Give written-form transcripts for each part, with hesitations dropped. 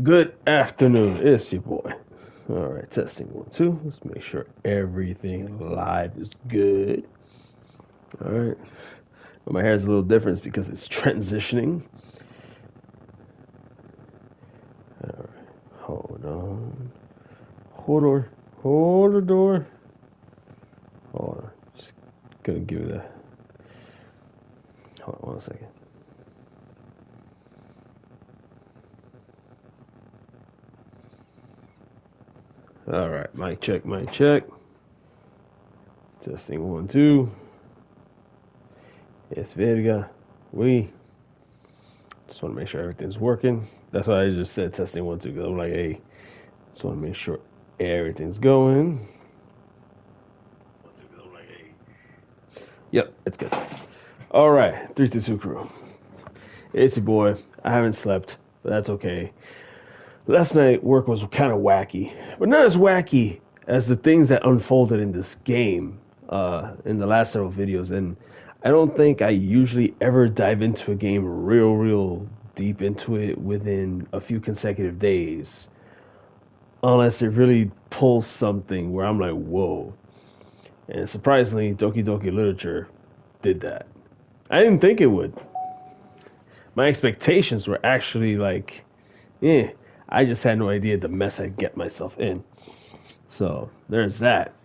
Good afternoon. It's your boy. All right, testing 1, 2. Let's make sure everything live is good. All right. Well, my hair is a little different because it's transitioning. All right. Hold on. Hold on. Hold the door. Hold on. Just gonna give it a. Hold on 1 second. All right. Mic check. Mic check. Testing 1, 2. Yes, verga. We. Just want to make sure everything's working. That's why I just said testing 1, 2 because I'm like, hey, just want to make sure everything's going. Yep, it's good. All right, 322 crew. It's your boy. I haven't slept, but that's okay. Last night work was kind of wacky, but not as wacky as the things that unfolded in this game in the last several videos. And I don't think I usually ever dive into a game real deep into it within a few consecutive days, unless it really pulls something where I'm like, whoa. And surprisingly, Doki Doki Literature did that. I didn't think it would. My expectations were actually like, I just had no idea the mess I'd get myself in. So there's that.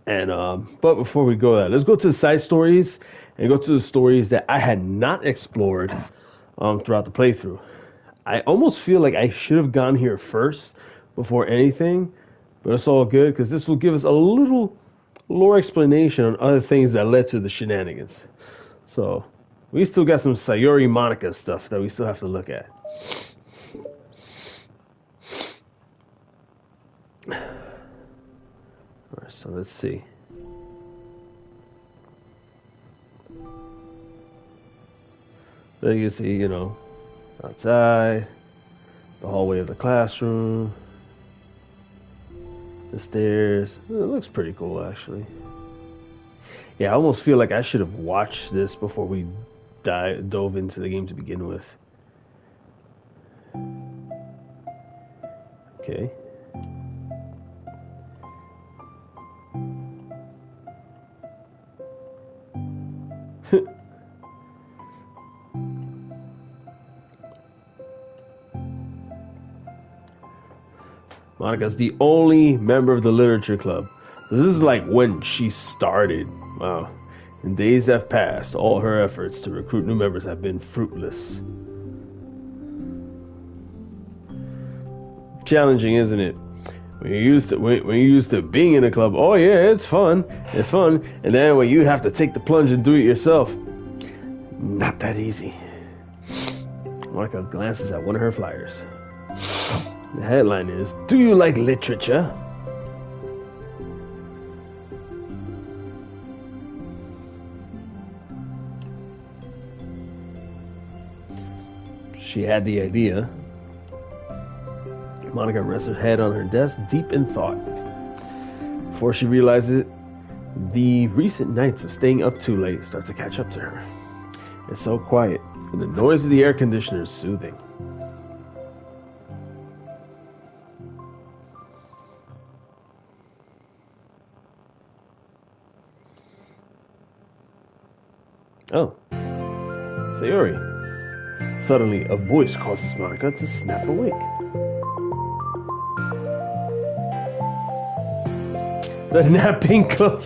And but before we go there, let's go to the side stories and go to the stories that I had not explored throughout the playthrough. I almost feel like I should have gone here first before anything, but it's all good because this will give us a little lore explanation on other things that led to the shenanigans. So we still got some Sayori Monica stuff that we still have to look at. All right, so let's see. There you can see, outside, the hallway of the classroom, the stairs. It looks pretty cool, actually. Yeah, I almost feel like I should have watched this before we dove into the game to begin with. Okay. Monica's the only member of the literature club. So this is like when she started. Wow. And days have passed. All her efforts to recruit new members have been fruitless. Challenging, isn't it? When you're used to being in a club, oh yeah, it's fun. And then when you have to take the plunge and do it yourself, not that easy. Monica glances at one of her flyers. The headline is, "Do you like literature?" She had the idea. Monica rests her head on her desk, deep in thought. Before she realizes it, the recent nights of staying up too late start to catch up to her. It's so quiet, and the noise of the air conditioner is soothing. Oh, Sayori. Suddenly, a voice causes Monica to snap awake. The napping club.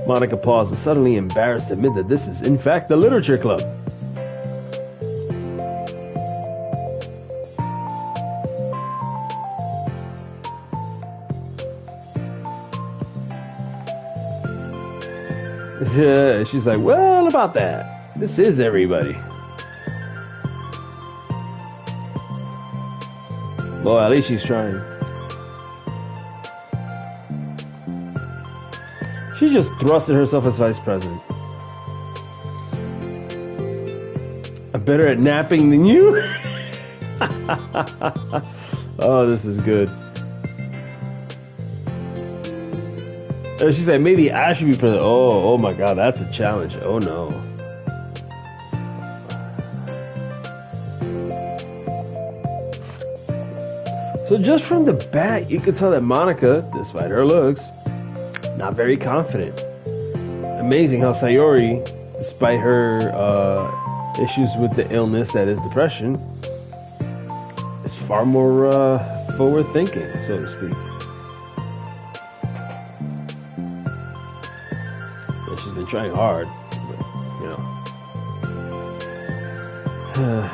Monica pauses, suddenly embarrassed to admit that this is, in fact, the literature club. Yeah, she's like, well, about that. This is everybody. Well, at least she's trying. She just thrusted herself as vice president. I'm better at napping than you? Oh, this is good. She said, maybe I should be president. Oh my God, that's a challenge. Oh no. So just from the bat, you could tell that Monica, despite her looks, not very confident. Amazing how Sayori, despite her issues with the illness that is depression, is far more forward thinking, so to speak. And she's been trying hard, but, you know.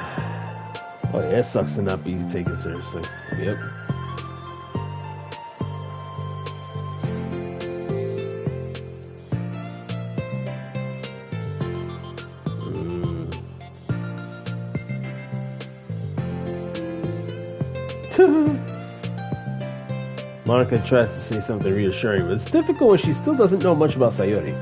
Oh yeah, it sucks to not be taken seriously. Yep. Monica tries to say something reassuring, but it's difficult when she still doesn't know much about Sayori.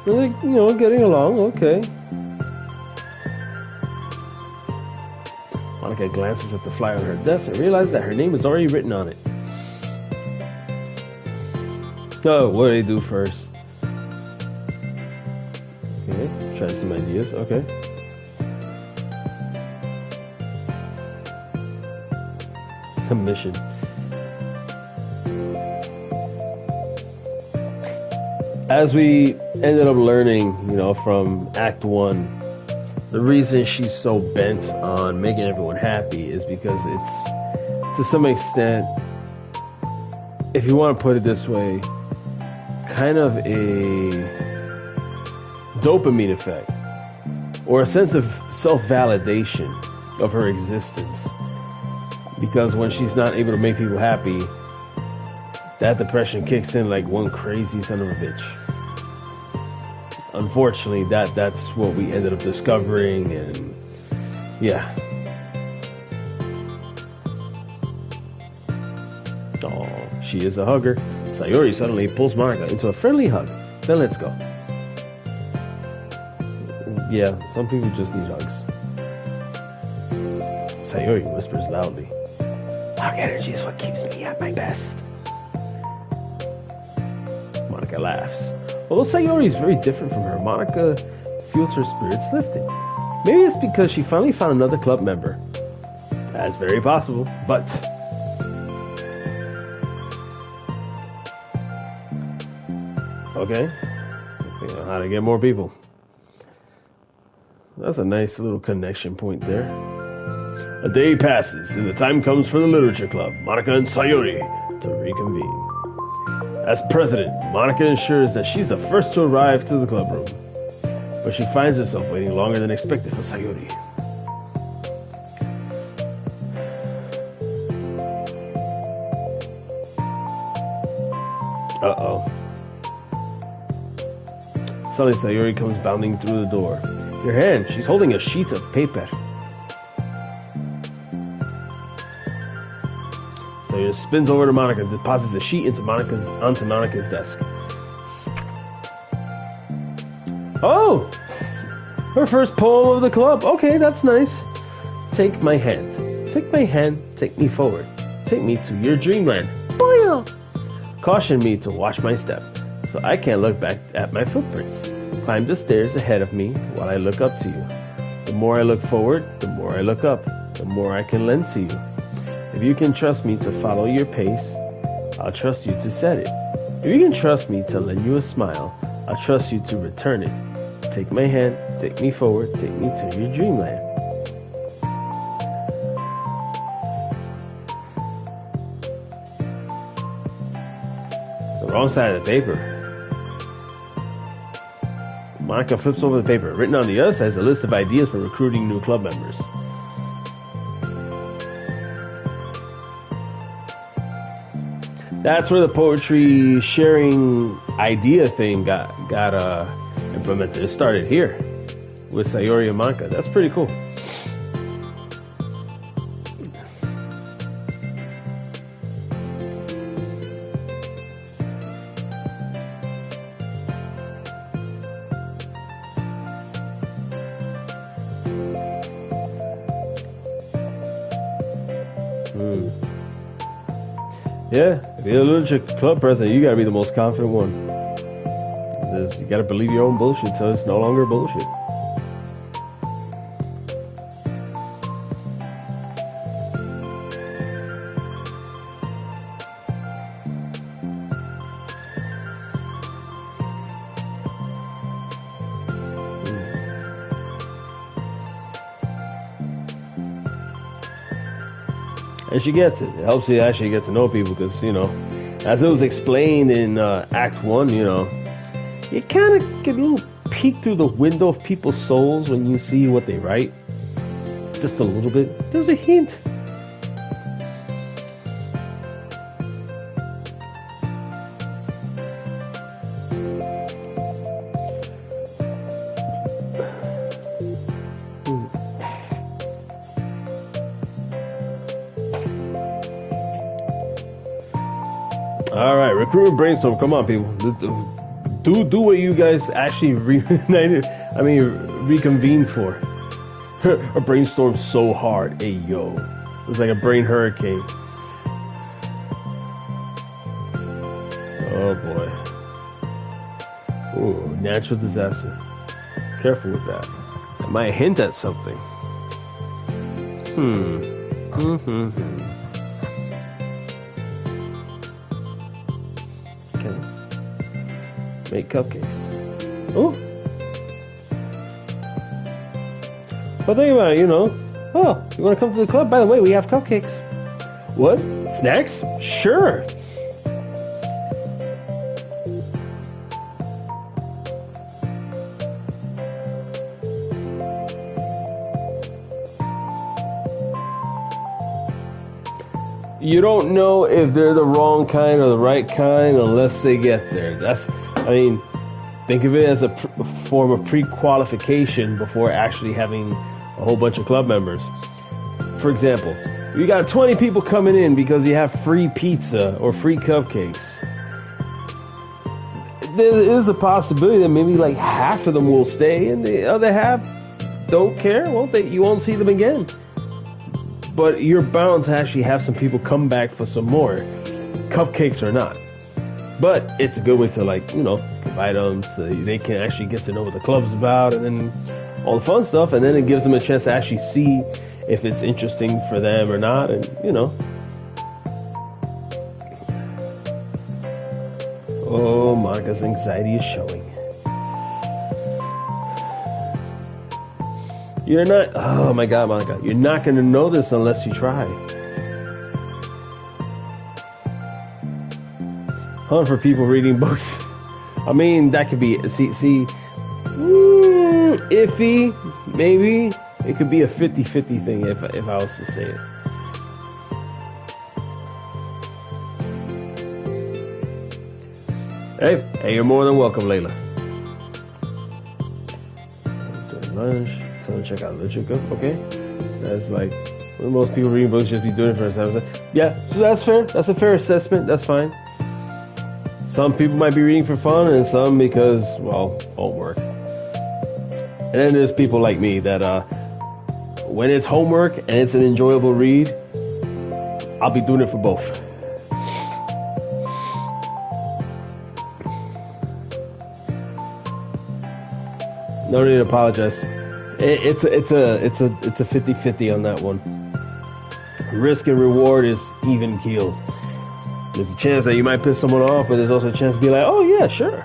Really, you know, getting along, okay. Monica glances at the flyer on her desk and realizes that her name is already written on it. Oh, what do they do first? Okay, try some ideas, okay. A mission. As we ended up learning, you know, from Act 1, the reason she's so bent on making everyone happy is because it's, to some extent, if you want to put it this way, kind of a dopamine effect, or a sense of self-validation of her existence. Because when she's not able to make people happy, that depression kicks in like one crazy son of a bitch. Unfortunately, that's what we ended up discovering, and yeah. Oh, she is a hugger. Sayori suddenly pulls Monica into a friendly hug. Then let's go. Yeah, some people just need hugs. Sayori whispers loudly. Hug energy is what keeps me at my best. Monica laughs. Although Sayori is very different from her, Monica feels her spirits lifting. Maybe it's because she finally found another club member. That's very possible, but... okay. You know how to get more people. That's a nice little connection point there. A day passes, and the time comes for the literature club, Monica and Sayori, to reconvene. As president, Monica ensures that she's the first to arrive to the club room, but she finds herself waiting longer than expected for Sayori. Uh-oh. Suddenly Sayori comes bounding through the door. In her hand, she's holding a sheet of paper. Sayori spins over to Monica and deposits a sheet onto Monica's desk. Oh! Her first poem of the club. Okay, that's nice. Take my hand. Take my hand, take me forward. Take me to your dreamland. Boil! Caution me to watch my step, so I can't look back at my footprints. Climb the stairs ahead of me while I look up to you. The more I look forward, the more I look up, the more I can lend to you. If you can trust me to follow your pace, I'll trust you to set it. If you can trust me to lend you a smile, I'll trust you to return it. Take my hand, take me forward, take me to your dreamland. The wrong side of the paper. Monica flips over the paper. Written on the other side is a list of ideas for recruiting new club members. That's where the poetry sharing idea thing got implemented. It started here with Sayori and Monica. That's pretty cool. Yeah, if you're a little club president, you gotta be the most confident one. You gotta believe your own bullshit till it's no longer bullshit. And she gets it. It helps you actually get to know people because, you know, as it was explained in Act 1, you know, you kind of get a little peek through the window of people's souls when you see what they write. Just a little bit. There's a hint. All right, recruitment brainstorm. Come on, people. Do what you guys actually reconvened for. A brainstorm so hard. Hey, yo. It's like a brain hurricane. Oh, boy. Ooh, natural disaster. Careful with that. It might hint at something. Okay. Make cupcakes. Oh. But think about it, you know. Oh, you want to come to the club? By the way, we have cupcakes. What? Snacks? Sure. You don't know if they're the wrong kind or the right kind unless they get there. Think of it as a form of pre-qualification before actually having a whole bunch of club members. For example, you got 20 people coming in because you have free pizza or free cupcakes. There is a possibility that maybe like half of them will stay and the other half don't care. Well, you won't see them again. But you're bound to actually have some people come back for some more, cupcakes or not. But it's a good way to, like, you know, provide them so they can actually get to know what the club's about and then all the fun stuff. And then it gives them a chance to actually see if it's interesting for them or not. And, you know. Oh, Monica's anxiety is showing. You're not, oh my God, Monica, you're not going to know this unless you try. Hunt for people reading books. I mean, that could be, iffy, maybe. It could be a 50-50 thing if I was to say it. Hey, you're more than welcome, Layla. Lunch. Check out literature. Okay, that's like when most people reading books just be doing it for themselves. Yeah, so that's fair. That's a fair assessment. That's fine. Some people might be reading for fun, and some because, well, homework. And then there's people like me that when it's homework and it's an enjoyable read, I'll be doing it for both. No need to apologize. It's a 50-50 on that one. Risk and reward is even keel. There's a chance that you might piss someone off, but there's also a chance to be like, oh yeah, sure.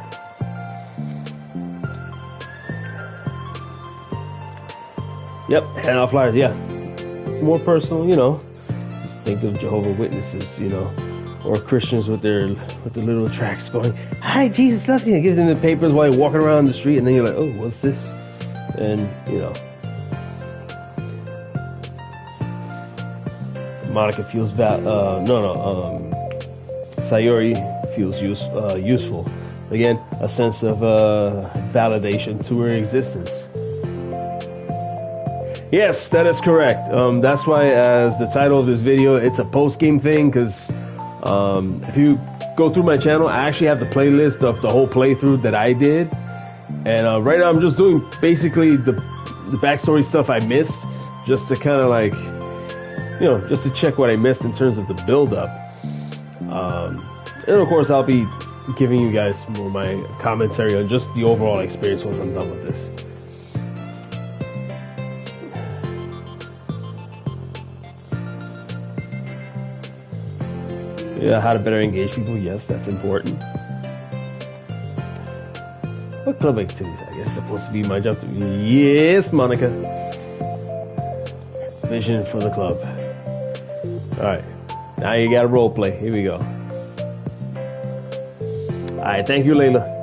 Yep, hand out flyers, yeah. More personal, you know. Just think of Jehovah's Witnesses, you know, or Christians with their little tracts going, "Hi, Jesus loves you." Give them the papers while you're walking around the street, and then you're like, oh, what's this? And, you know, Monica feels Sayori feels useful. Again, a sense of validation to her existence. Yes, that is correct. That's why, as the title of this video, it's a post-game thing, because if you go through my channel, I actually have the playlist of the whole playthrough that I did. And right now I'm just doing basically the backstory stuff I missed, just to kind of like, just to check what I missed in terms of the build-up. And of course, I'll be giving you guys more of my commentary on just the overall experience once I'm done with this. Yeah, how to better engage people. Yes, that's important. What club activities? I guess it's supposed to be my job to... Yes, Monica. Vision for the club. Alright. Now you got a role play. Here we go. Alright, thank you, Layla.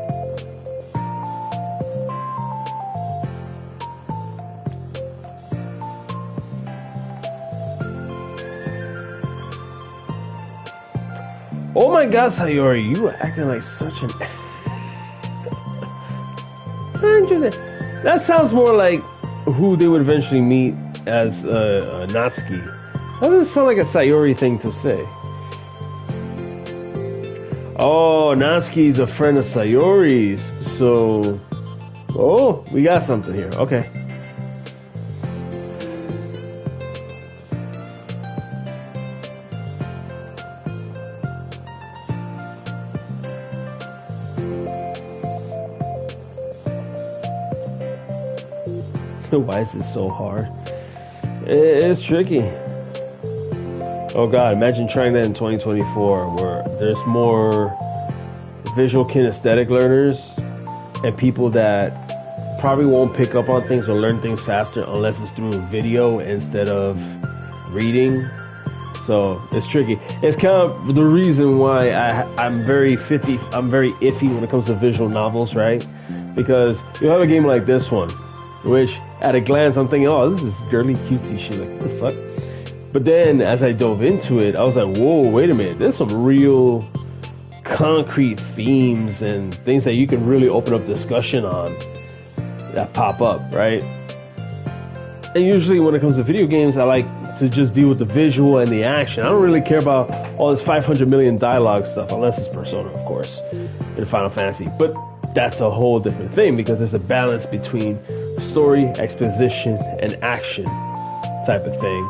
Oh my God, Sayori, you are acting like such an... That sounds more like who they would eventually meet as Natsuki. That doesn't sound like a Sayori thing to say. Oh, Natsuki's a friend of Sayori's, so... Oh, we got something here. Okay. Why is this so hard? It's tricky. Oh God, imagine trying that in 2024 where there's more visual kinesthetic learners and people that probably won't pick up on things or learn things faster unless it's through video instead of reading. So it's tricky. It's kind of the reason why I'm very iffy when it comes to visual novels, right? Because you'll have a game like this one, which at a glance I'm thinking, oh, this is girly cutesy shit, like what the fuck? But then as I dove into it, I was like, whoa, wait a minute, there's some real concrete themes and things that you can really open up discussion on that pop up, right? And usually when it comes to video games, I like to just deal with the visual and the action. I don't really care about all this 500 million dialogue stuff, unless it's Persona, of course, in Final Fantasy. But that's a whole different thing because there's a balance between story, exposition, and action type of thing.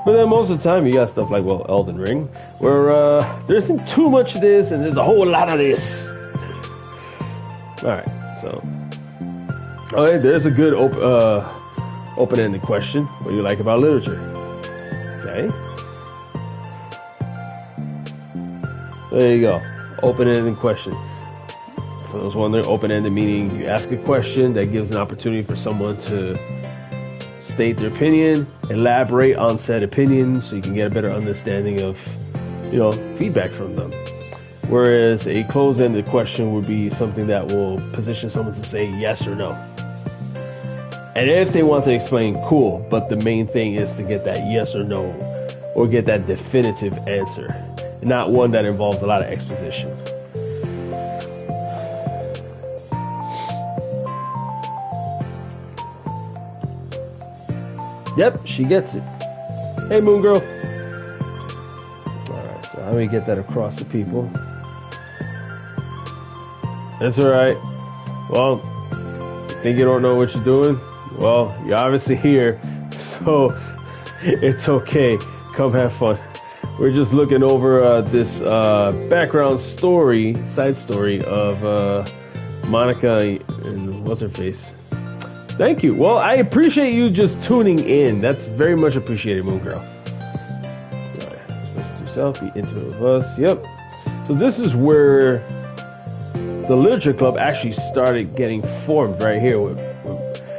But then most of the time you got stuff like, well, Elden Ring, where there isn't too much of this and there's a whole lot of this. Alright, so okay, there's a good open-ended question. What do you like about literature? Okay. There you go. Open-ended question. For those wondering, open-ended meaning you ask a question that gives an opportunity for someone to state their opinion, elaborate on said opinion, so you can get a better understanding of, feedback from them. Whereas a closed-ended question would be something that will position someone to say yes or no. And if they want to explain, cool, but the main thing is to get that yes or no, or get that definitive answer, not one that involves a lot of exposition. Yep, she gets it. Hey, Moon Girl. Alright, so how do we get that across to people? That's alright. Well, you think you don't know what you're doing? Well, you're obviously here, so it's okay. Come have fun. We're just looking over this background story, side story of Monica and what's her face? Thank you. Well, I appreciate you just tuning in. That's very much appreciated, Moon Girl. All right. Express yourself, be intimate with us. Yep. So this is where the literature club actually started getting formed right here.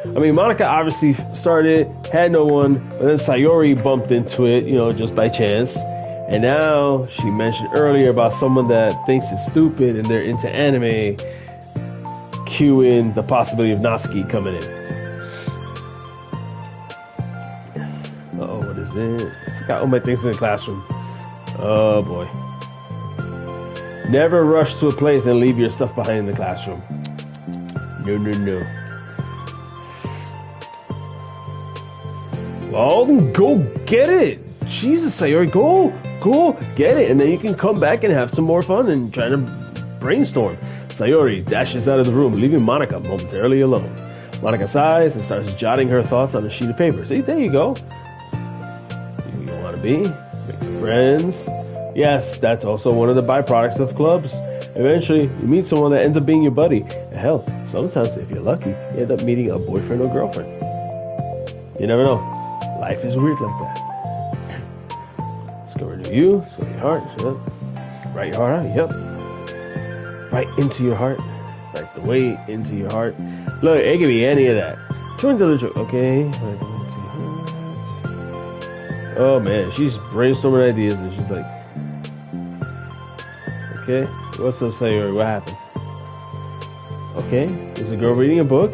I mean, Monica obviously started, had no one, but then Sayori bumped into it, just by chance. And now she mentioned earlier about someone that thinks it's stupid and they're into anime, cueing the possibility of Natsuki coming in. What is it? I forgot all my things in the classroom. Oh boy. Never rush to a place and leave your stuff behind in the classroom. No. Well, then go get it. Jesus, Sayori, go get it. And then you can come back and have some more fun and try to brainstorm. Sayori dashes out of the room, leaving Monica momentarily alone. Monica sighs and starts jotting her thoughts on a sheet of paper. See, there you go. You want to be? Make friends. Yes, that's also one of the byproducts of clubs. Eventually, you meet someone that ends up being your buddy. And hell, sometimes, if you're lucky, you end up meeting a boyfriend or girlfriend. You never know. Life is weird like that. Let's go into you, so your heart. Yep. Right your heart out. Yep. Right into your heart. Right the way into your heart. Look, it could be any of that. Join the little. Okay. Right into your heart. Oh man, she's brainstorming ideas and she's like, okay, what's up, Sayori? What happened? Okay, is a girl reading a book?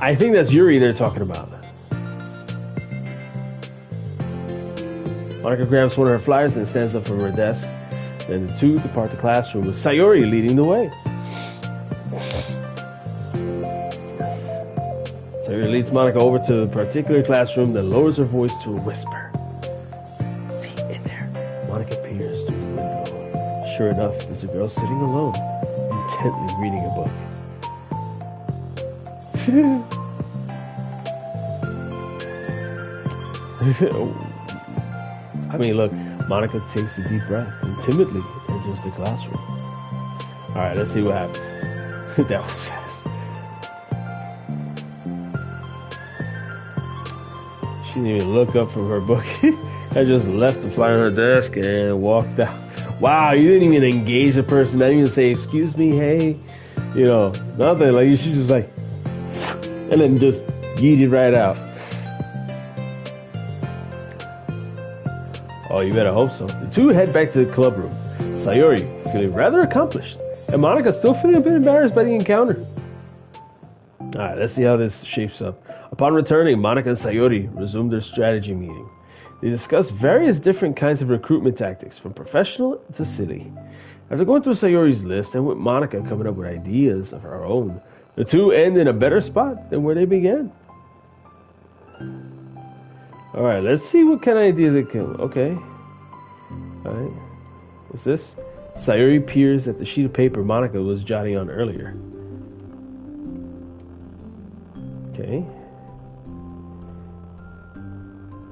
I think that's Yuri they're talking about. Monica grabs one of her flyers and stands up from her desk. Then the two depart the classroom with Sayori leading the way. Sayori leads Monica over to a particular classroom, then lowers her voice to a whisper. See, in there. Monica peers through the window. Sure enough, there's a girl sitting alone, intently reading a book. I mean, look, Monica takes a deep breath and timidly enters the classroom. Alright, let's see what happens. That was fast. She didn't even look up from her book. I just left the flyer on her desk and walked out. Wow, you didn't even engage the person. Not even say, excuse me, hey. You know, nothing. Like, she's just like, and then just yeeted right out. Oh, you better hope so. The two head back to the club room. Sayori feeling rather accomplished, and Monica still feeling a bit embarrassed by the encounter. Alright, let's see how this shapes up. Upon returning, Monica and Sayori resumed their strategy meeting. They discussed various different kinds of recruitment tactics, from professional to city. After going through Sayori's list and with Monica coming up with ideas of her own, the two end in a better spot than where they began. Alright, let's see what kind of ideas they come. Okay. Alright. What's this? Sayori peers at the sheet of paper Monica was jotting on earlier. Okay.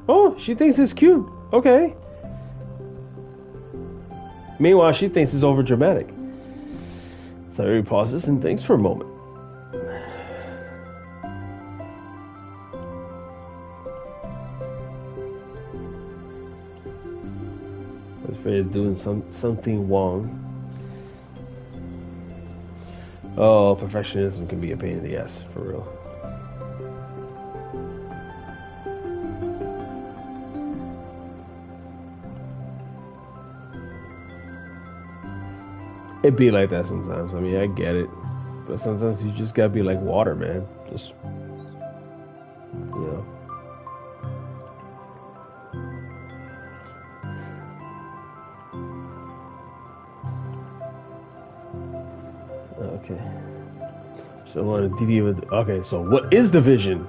Oh, she thinks it's cute. Okay. Meanwhile, she thinks it's over dramatic. Sayori pauses and thinks for a moment. I was afraid of doing something wrong. Oh, perfectionism can be a pain in the ass, for real. It be like that sometimes. I mean, I get it. But sometimes you just gotta be like water, man. Just, you know. Okay. So I want to deviate with... Okay, so what is the vision?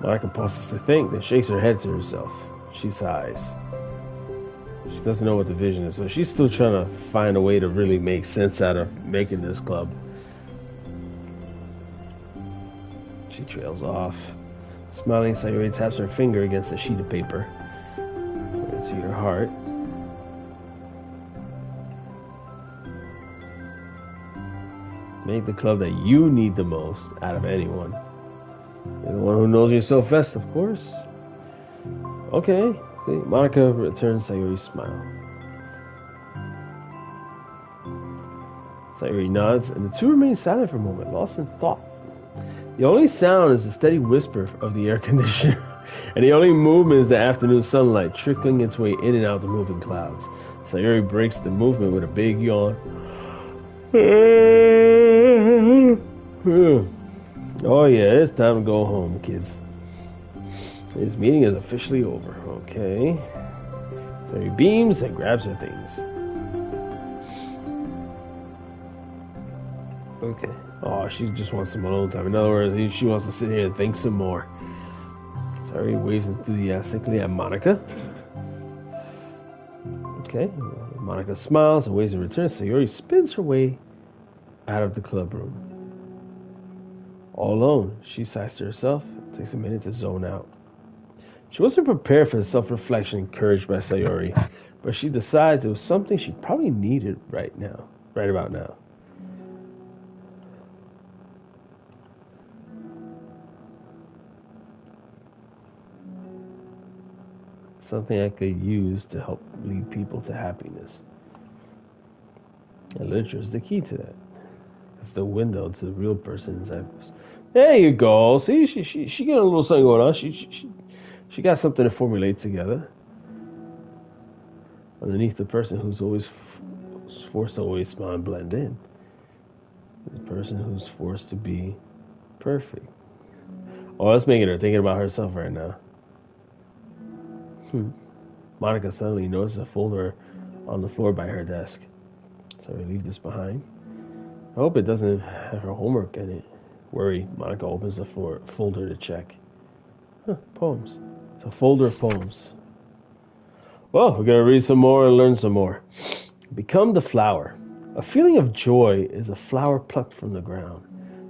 Monica pauses to think, then shakes her head to herself. She sighs. She doesn't know what the vision is, so she's still trying to find a way to really make sense out of making this club. She trails off. Smiling, Sayori taps her finger against a sheet of paper. Into your heart. Make the club that you need the most out of anyone. You're the one who knows yourself best, of course. Okay. Monica returns Sayori's smile. Sayori nods, and the two remain silent for a moment, lost in thought. The only sound is the steady whisper of the air conditioner, and the only movement is the afternoon sunlight trickling its way in and out the moving clouds. Sayori breaks the movement with a big yawn. Oh yeah, it's time to go home, kids. This meeting is officially over. Okay. So he beams and grabs her things. Okay. Oh, she just wants some alone time. In other words, she wants to sit here and think some more. Sayori waves enthusiastically at Monica. Okay. Monica smiles and waves in return. Sayori spins her way out of the club room. All alone, she sighs to herself, takes a minute to zone out. She wasn't prepared for the self-reflection encouraged by Sayori, but she decides it was something she probably needed right about now. Something I could use to help lead people to happiness. And literature is the key to that. It's the window to the real person inside us. There you go. See, she got a little something going on. She got something to formulate together. Underneath the person who's always forced to always smile and blend in. The person who's forced to be perfect. Oh, that's making her thinking about herself right now. Monica suddenly notices a folder on the floor by her desk. So we leave this behind. I hope it doesn't have her homework in it. Worried, Monica opens the folder to check. Poems. It's a folder of poems. Well, we're going to read some more and learn some more. Become the flower. A feeling of joy is a flower plucked from the ground.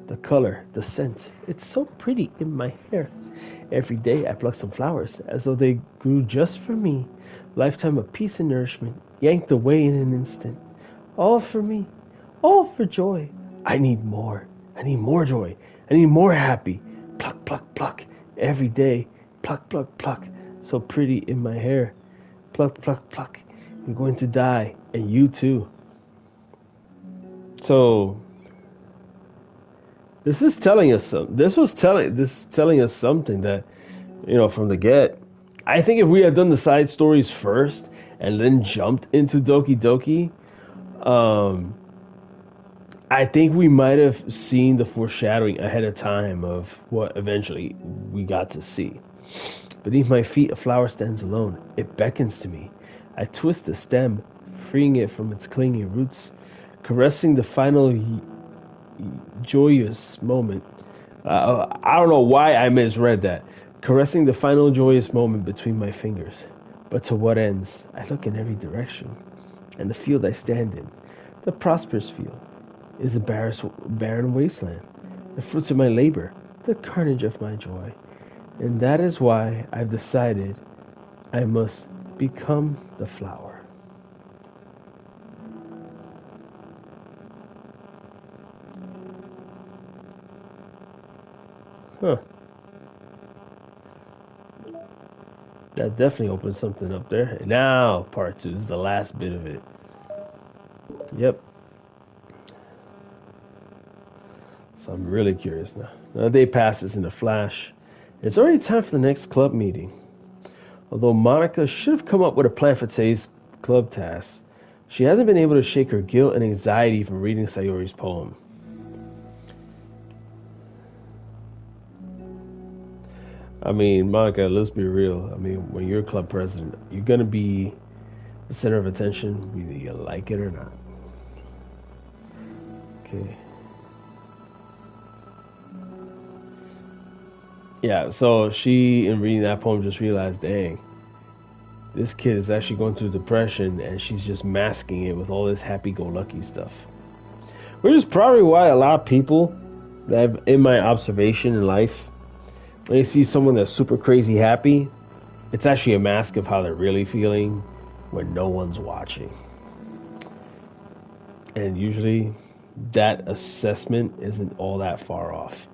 The color, the scent, it's so pretty in my hair. Every day I pluck some flowers, as though they grew just for me. Lifetime of peace and nourishment, yanked away in an instant. All for me, all for joy. I need more. I need more joy. I need more happy. Pluck, pluck, pluck. Every day, pluck, pluck, pluck. So pretty in my hair. Pluck, pluck, pluck. I'm going to die, and you too. So this is telling us something. Telling us something that, from the get. I think if we had done the side stories first and then jumped into Doki Doki, I think we might have seen the foreshadowing ahead of time of what eventually we got to see. Beneath my feet, a flower stands alone. It beckons to me. I twist the stem, freeing it from its clinging roots, caressing the final joyous moment. I don't know why I misread that. Caressing the final joyous moment between my fingers. But to what ends? I look in every direction. And the field I stand in, the prosperous field, is a barren wasteland. The fruits of my labor, the carnage of my joy. And that is why I've decided I must become the flower. Huh. That definitely opens something up there. And now, part 2 is the last bit of it. Yep. So I'm really curious now. Another day passes in a flash. It's already time for the next club meeting. Although Monica should have come up with a plan for today's club task, she hasn't been able to shake her guilt and anxiety from reading Sayori's poem. I mean, Monica, let's be real. I mean, when you're club president, you're going to be the center of attention, whether you like it or not. Okay. Yeah, so she, in reading that poem, just realized, dang, this kid is actually going through depression, and she's just masking it with all this happy-go-lucky stuff. Which is probably why a lot of people that have, in my observation in life, when you see someone that's super crazy happy, it's actually a mask of how they're really feeling when no one's watching. And usually that assessment isn't all that far off.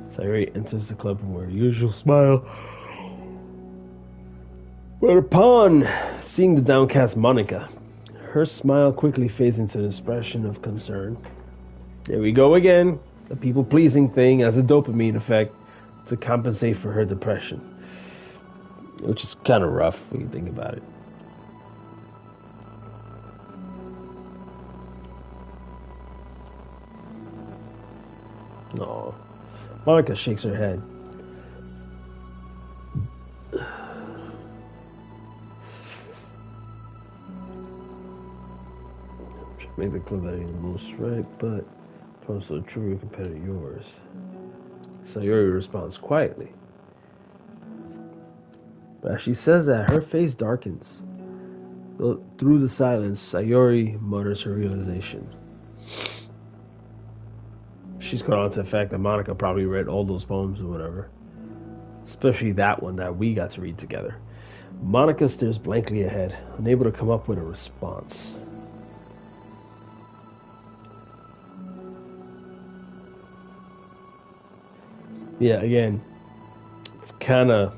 Sayori enters the club with her usual smile. But upon seeing the downcast Monica, her smile quickly fades into an expression of concern. There we go again. The people-pleasing thing as a dopamine effect to compensate for her depression. Which is kind of rough when you think about it. No. Monica shakes her head. Make the club that ain't the most right, but also true compared to yours. Sayori responds quietly. But as she says that, her face darkens. Through the silence, Sayori mutters her realization. She's caught on to the fact that Monica probably read all those poems or whatever. Especially that one that we got to read together. Monica stares blankly ahead, unable to come up with a response. Yeah, again, it's kind of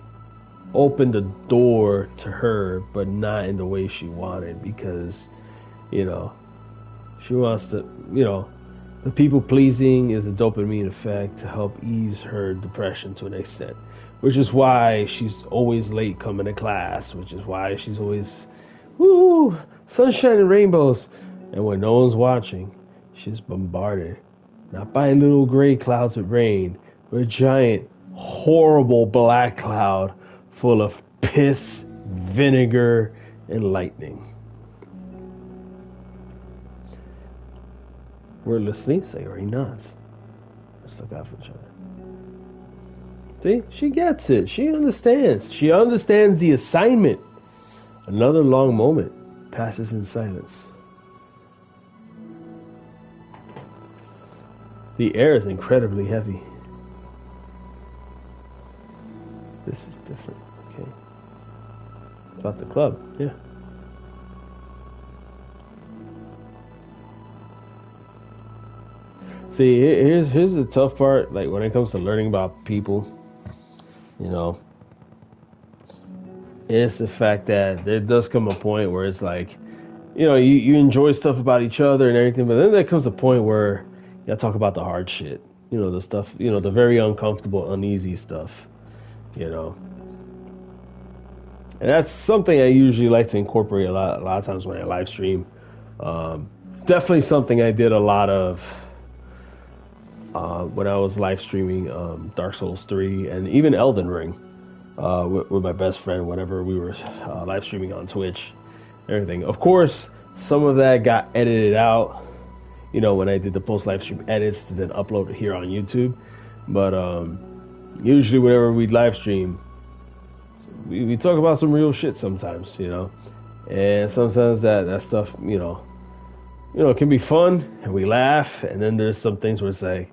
opened the door to her, but not in the way she wanted because, you know, she wants to, the people pleasing is a dopamine effect to help ease her depression to an extent, which is why she's always late coming to class, which is why she's always, woo, sunshine and rainbows. And when no one's watching, she's bombarded, not by little gray clouds of rain, but a giant, horrible black cloud full of piss, vinegar, and lightning. We're listening. Sayori nods. Let's look out for each other. See? She gets it. She understands. She understands the assignment. Another long moment passes in silence. The air is incredibly heavy. This is different. Okay. About the club. Yeah. See, here's the tough part. Like when it comes to learning about people, it's the fact that there does come a point where it's like, you enjoy stuff about each other and everything, but then there comes a point where you gotta talk about the hard shit. The stuff, the very uncomfortable, uneasy stuff. And that's something I usually like to incorporate a lot of times when I live stream. Definitely something I did a lot of when I was live streaming Dark Souls 3 and even Elden Ring with my best friend whenever we were live streaming on Twitch, everything. Of course, some of that got edited out, when I did the post live stream edits to then upload it here on YouTube. But usually whenever we live stream, we talk about some real shit sometimes, and sometimes that stuff, can be fun and we laugh, and then there's some things where it's like,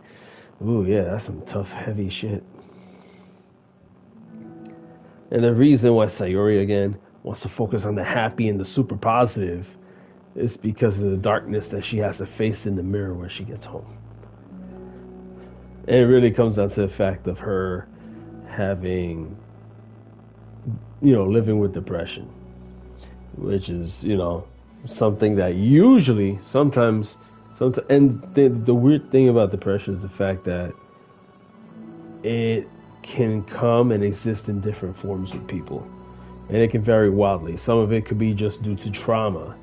ooh, yeah, that's some tough, heavy shit. And the reason why Sayori, again, wants to focus on the happy and the super positive is because of the darkness that she has to face in the mirror when she gets home. And it really comes down to the fact of her having, living with depression, which is, something that usually, sometimes, and the weird thing about depression is the fact that it can come and exist in different forms with people, and it can vary wildly. Some of it could be just due to trauma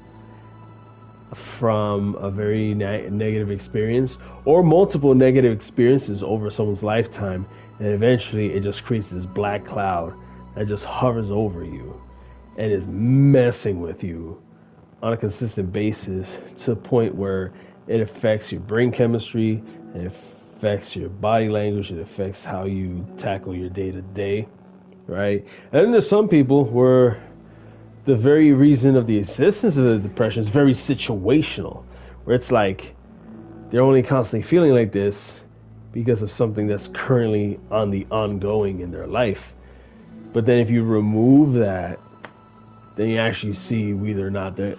from a very negative experience, or multiple negative experiences over someone's lifetime, and eventually it just creates this black cloud that just hovers over you and is messing with you on a consistent basis to the point where it affects your brain chemistry, it affects your body language, it affects how you tackle your day-to-day, right? And then there's some people where the very reason of the existence of the depression is very situational, where it's like they're only constantly feeling like this because of something that's currently on the ongoing in their life. But then if you remove that, then you actually see whether or not that,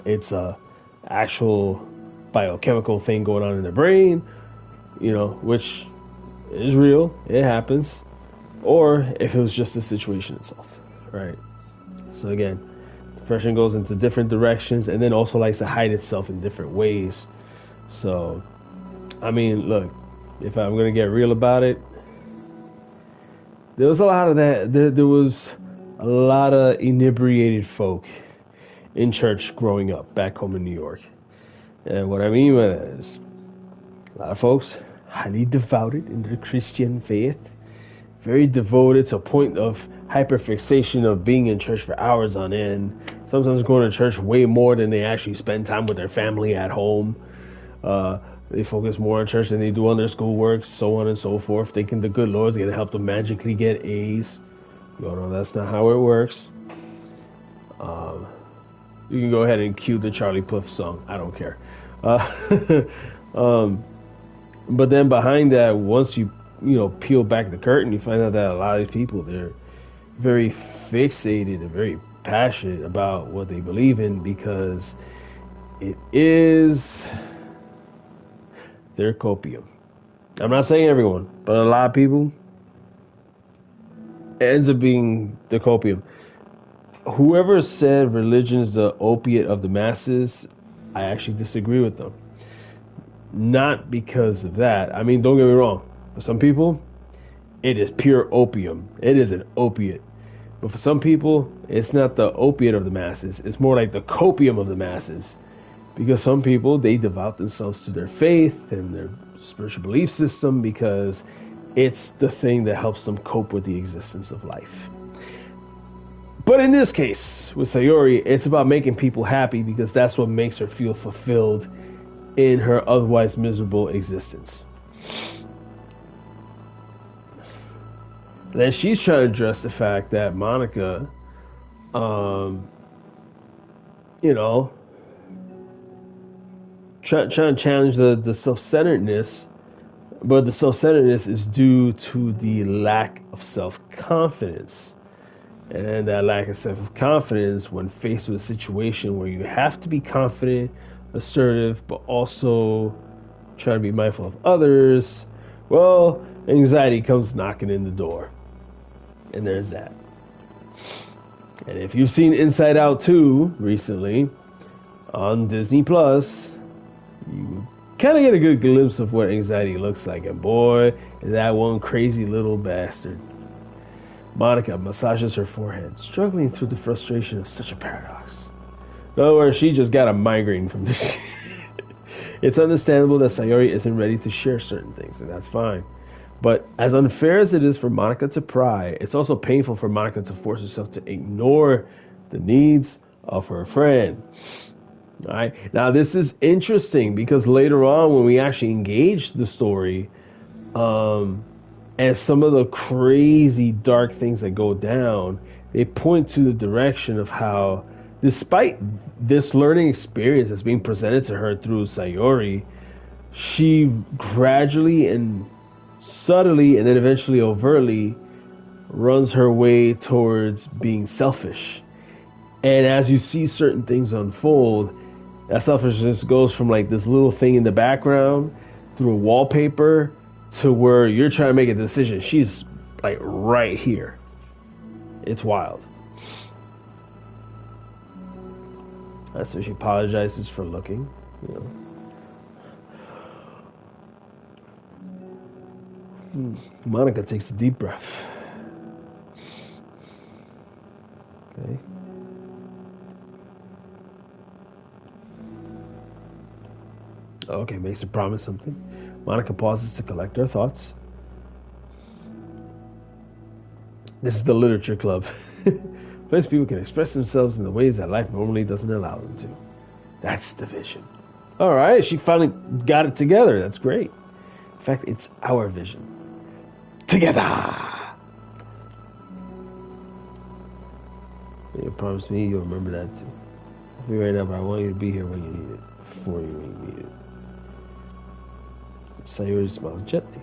it's a actual biochemical thing going on in the brain, which is real, it happens, or if it was just the situation itself, right? So again, depression goes into different directions and then also likes to hide itself in different ways. So, I mean, look, if I'm going to get real about it, there was a lot of that. There was a lot of inebriated folk in church growing up back home in New York. And what I mean by that is a lot of folks highly devoted in the Christian faith, very devoted to a point of hyperfixation of being in church for hours on end, sometimes going to church way more than they actually spend time with their family at home. They focus more on church than they do on their schoolwork, so on and so forth, thinking the good Lord's going to help them magically get A's. You know, that's not how it works. You can go ahead and cue the Charlie Puth song. I don't care. Uh, um, but then behind that, once you peel back the curtain, you find out that a lot of these people, they're very fixated and very passionate about what they believe in because it is their copium. I'm not saying everyone, but a lot of people, it ends up being the copium. Whoever said religion is the opiate of the masses, I actually disagree with them. Not because of that. I mean, don't get me wrong. For some people, it is pure opium. It is an opiate. But for some people, it's not the opiate of the masses. It's more like the copium of the masses. Because some people, they devote themselves to their faith and their spiritual belief system because it's the thing that helps them cope with the existence of life. But in this case, with Sayori, it's about making people happy because that's what makes her feel fulfilled in her otherwise miserable existence. Then she's trying to address the fact that Monica, trying to challenge the self-centeredness, but the self-centeredness is due to the lack of self-confidence. And that lack of self-confidence, when faced with a situation where you have to be confident, assertive, but also try to be mindful of others, well, anxiety comes knocking in the door. And there's that. And if you've seen Inside Out 2 recently on Disney Plus, you kind of get a good glimpse of what anxiety looks like. And boy, is that one crazy little bastard. Monica massages her forehead, struggling through the frustration of such a paradox. In other words, she just got a migraine from this. It's understandable that Sayori isn't ready to share certain things, and that's fine. But as unfair as it is for Monica to pry, it's also painful for Monica to force herself to ignore the needs of her friend. All right. Now, this is interesting because later on, when we actually engage the story, and some of the crazy dark things that go down, they point to the direction of how, despite this learning experience that's being presented to her through Sayori, she gradually and subtly and then eventually overtly runs her way towards being selfish. And as you see certain things unfold, that selfishness goes from like this little thing in the background through a wallpaper to where you're trying to make a decision. She's like right here. It's wild. So she apologizes for looking, Monica takes a deep breath. Okay. Okay, makes her promise something. Monica pauses to collect her thoughts. This is the literature club. Place people can express themselves in the ways that life normally doesn't allow them to. That's the vision. All right, she finally got it together. That's great. In fact, it's our vision. Together! You promise me you'll remember that too. I'll be right now, but I want you to be here when you need it. For you when you need it. Sayori smiles gently.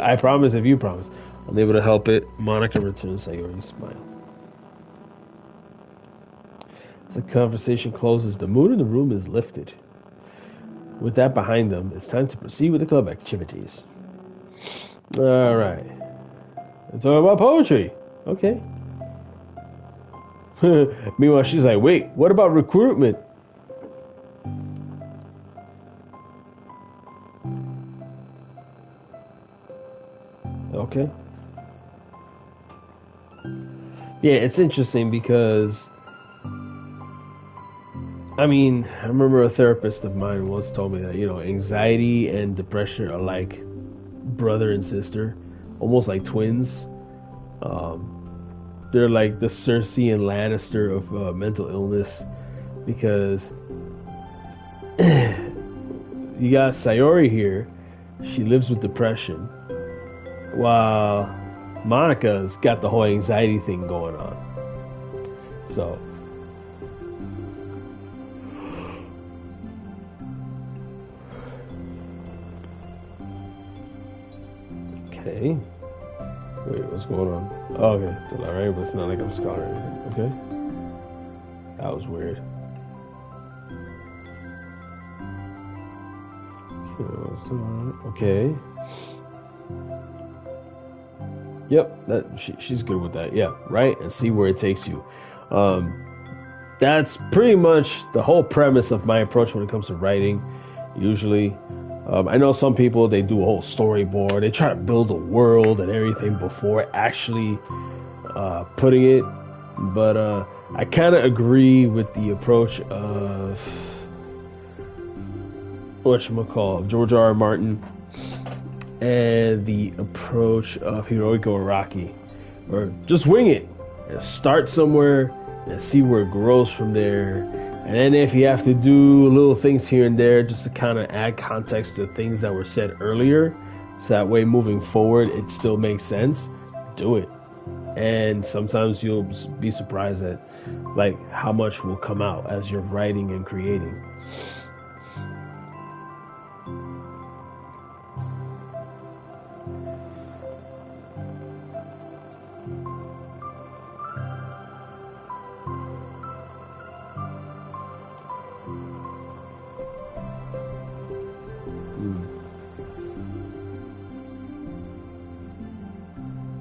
I promise if you promise. Unable to help it, Monica returns Sayori's smile. As the conversation closes, the mood in the room is lifted. With that behind them, it's time to proceed with the club activities. All right. It's all about poetry. Okay. Meanwhile, she's like, wait, what about recruitment? Okay. Yeah, it's interesting because, I mean, I remember a therapist of mine once told me that, anxiety and depression are like brother and sister, almost like twins. They're like the Cersei and Lannister of mental illness because you got Sayori here. She lives with depression, while Monica's got the whole anxiety thing going on. So Okay. Wait, what's going on? Oh, okay. Alright, but it's not like I'm Scott or anything. Okay. That was weird. Okay. Yep, she's good with that. Yeah, right? And see where it takes you. That's pretty much the whole premise of my approach when it comes to writing, usually. I know some people, they do a whole storyboard. They try to build a world and everything before actually putting it. But I kind of agree with the approach of whatchamacallit, George R. R. Martin, and the approach of Hirohiko Araki. Or just wing it and start somewhere and see where it grows from there. And then if you have to do little things here and there just to kind of add context to things that were said earlier, so that way moving forward it still makes sense, do it. And sometimes you'll be surprised at like how much will come out as you're writing and creating.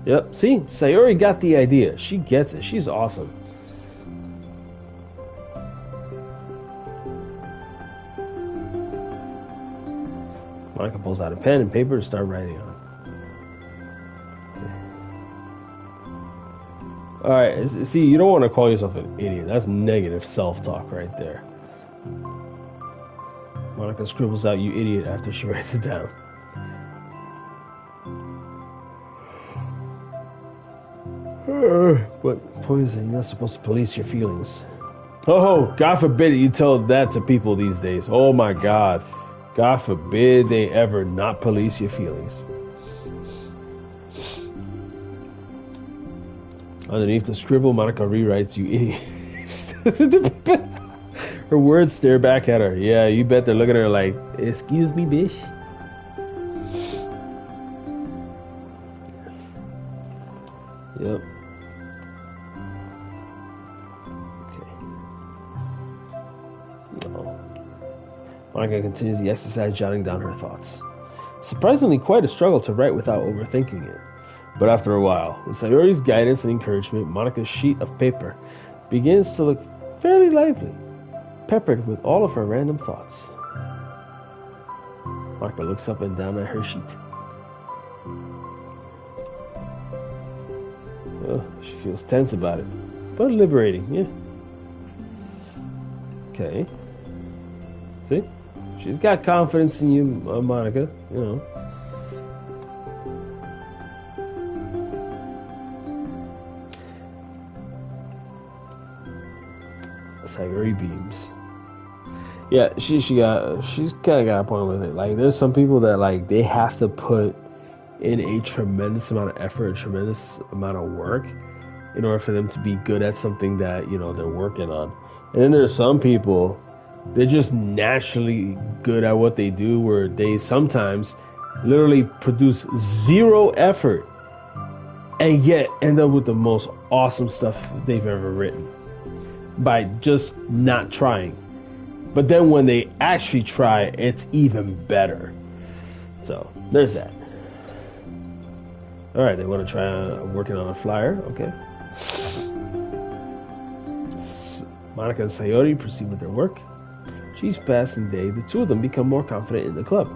Yep, see, Sayori got the idea. She gets it. She's awesome. Monica pulls out a pen and paper to start writing on. Alright, see, you don't want to call yourself an idiot. That's negative self-talk right there. Monica scribbles out, "You idiot," after she writes it down. But point is that you're not supposed to police your feelings. Oh, God forbid you tell that to people these days. Oh my God. God forbid they ever not police your feelings. Underneath the scribble, Monica rewrites, "You idiot." Her words stare back at her. Yeah, you bet they're looking at her like, "Excuse me, bitch." Yep. Monica continues the exercise, jotting down her thoughts. Surprisingly, quite a struggle to write without overthinking it. But after a while, with Sayori's guidance and encouragement, Monica's sheet of paper begins to look fairly lively, peppered with all of her random thoughts. Monica looks up and down at her sheet. Oh, she feels tense about it, but liberating, yeah. Okay. See? She's got confidence in you, Monica, you know. Sayori beams. Yeah, she's kind of got a point with it. Like, there's some people that, like, they have to put in a tremendous amount of effort, a tremendous amount of work in order for them to be good at something that, you know, they're working on. And then there's some people, they're just naturally good at what they do, where they sometimes literally produce zero effort and yet end up with the most awesome stuff they've ever written by just not trying. But then when they actually try, it's even better. So there's that. All right, they want to try working on a flyer. Okay. Monica and Sayori proceed with their work. Each passing day, the two of them become more confident in the club.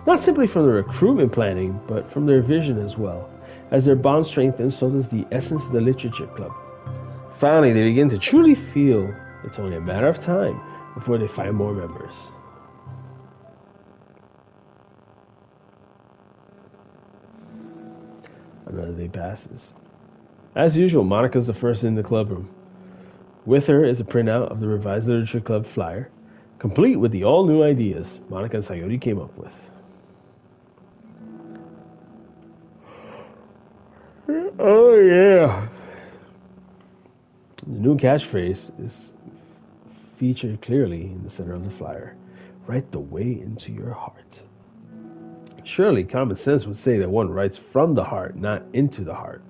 Not simply from the recruitment planning, but from their vision as well. As their bond strengthens, so does the essence of the literature club. Finally, they begin to truly feel it's only a matter of time before they find more members. Another day passes. As usual, Monica's the first in the club room. With her is a printout of the revised literature club flyer, complete with the all-new ideas Monica and Sayori came up with. Oh, yeah. The new catchphrase is featured clearly in the center of the flyer. Write the way into your heart. Surely common sense would say that one writes from the heart, not into the heart.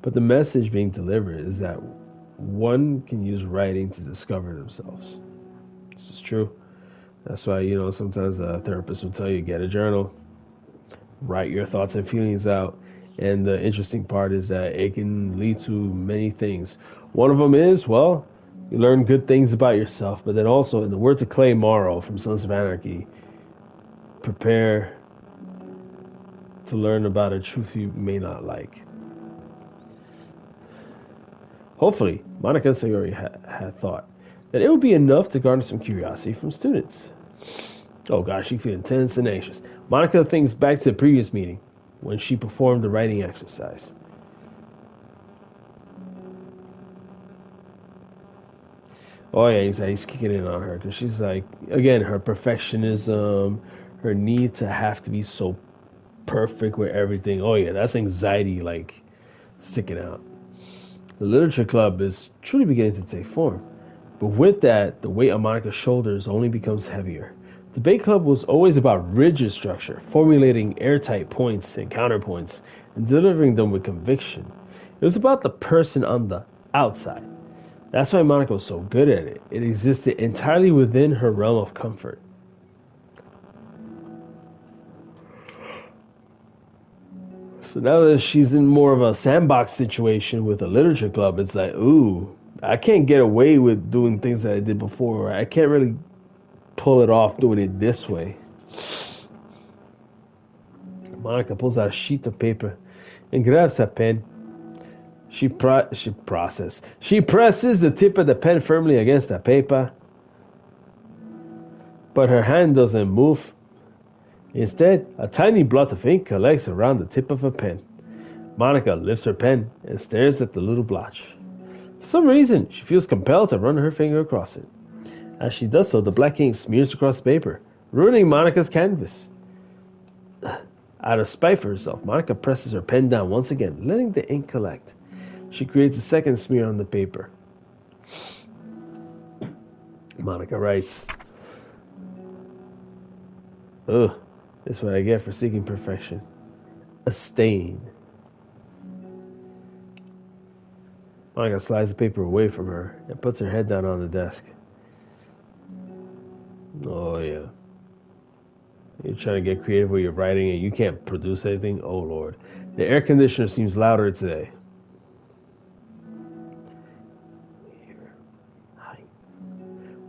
But the message being delivered is that one can use writing to discover themselves. This is true. That's why, sometimes a therapist will tell you, get a journal, write your thoughts and feelings out. And the interesting part is that it can lead to many things. One of them is, well, you learn good things about yourself, but then also, in the words of Clay Morrow from Sons of Anarchy, prepare to learn about a truth you may not like. Hopefully, Monica Sayori had thought that it would be enough to garner some curiosity from students. Oh gosh, she feels tense and anxious. Monica thinks back to the previous meeting when she performed the writing exercise. Oh yeah, he's kicking in on her because she's like, again, her perfectionism, her need to have to be so perfect with everything. Oh yeah, that's anxiety like sticking out. The literature club is truly beginning to take form. But with that, the weight on Monica's shoulders only becomes heavier. The debate club was always about rigid structure, formulating airtight points and counterpoints, and delivering them with conviction. It was about the person on the outside. That's why Monica was so good at it. It existed entirely within her realm of comfort. So now that she's in more of a sandbox situation with a literature club, it's like, ooh, I can't get away with doing things that I did before. I can't really pull it off doing it this way. Monica pulls out a sheet of paper and grabs her pen. She presses the tip of the pen firmly against the paper, but her hand doesn't move. Instead, a tiny blot of ink collects around the tip of her pen. Monica lifts her pen and stares at the little blotch. For some reason, she feels compelled to run her finger across it. As she does so, the black ink smears across the paper, ruining Monica's canvas. Out of spite for herself, Monica presses her pen down once again, letting the ink collect. She creates a second smear on the paper. Monica writes, "Ugh, that's what I get for seeking perfection. A stain." Monica slides the paper away from her and puts her head down on the desk. Oh, yeah. You're trying to get creative with your writing and you can't produce anything? Oh, Lord. The air conditioner seems louder today. Hi.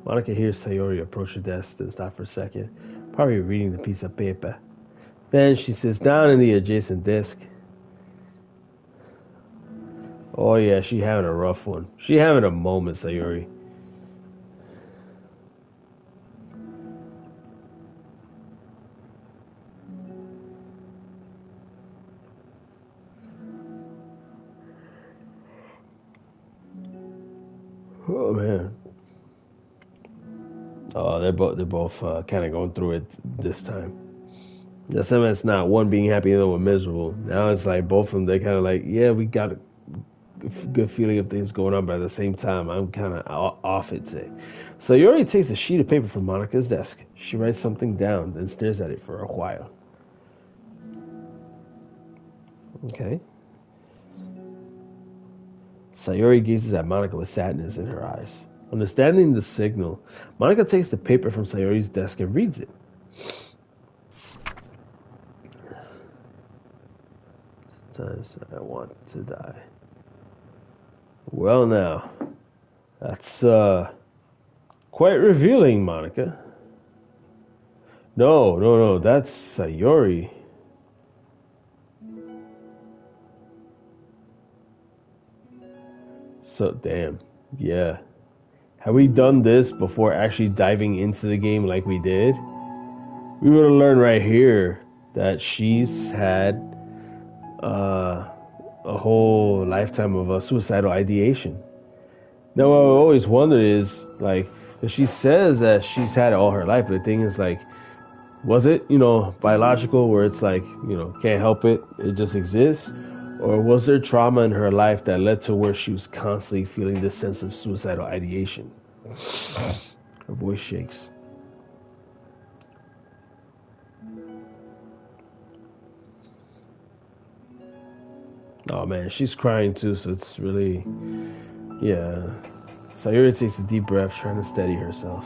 Monica hears Sayori approach the desk and stop for a second, probably reading the piece of paper. Then she sits down in the adjacent desk. Oh, yeah, she having a rough one. She having a moment, Sayori. Oh man. Oh, they're both kind of going through it this time. That's time it's not one being happy and the other one miserable. Now it's like both of them. They're kind of like, yeah, we got a good feeling of things going on, but at the same time, I'm kind of off it today. So Yuri takes a sheet of paper from Monica's desk. She writes something down, then stares at it for a while. Okay. Sayori gazes at Monica with sadness in her eyes. Understanding the signal, Monica takes the paper from Sayori's desk and reads it. Sometimes I want to die. Well now, that's quite revealing, Monica. No, that's Sayori. So, damn, yeah. Had we done this before actually diving into the game like we did, we would have learned right here that she's had a whole lifetime of suicidal ideation. Now, what I always wondered is, like, if she says that she's had it all her life, but the thing is, like, was it, biological where it's like, can't help it, it just exists? Or was there trauma in her life that led to where she was constantly feeling this sense of suicidal ideation? Her voice shakes. Oh man, she's crying too, so it's really, yeah. Sayori takes a deep breath, trying to steady herself.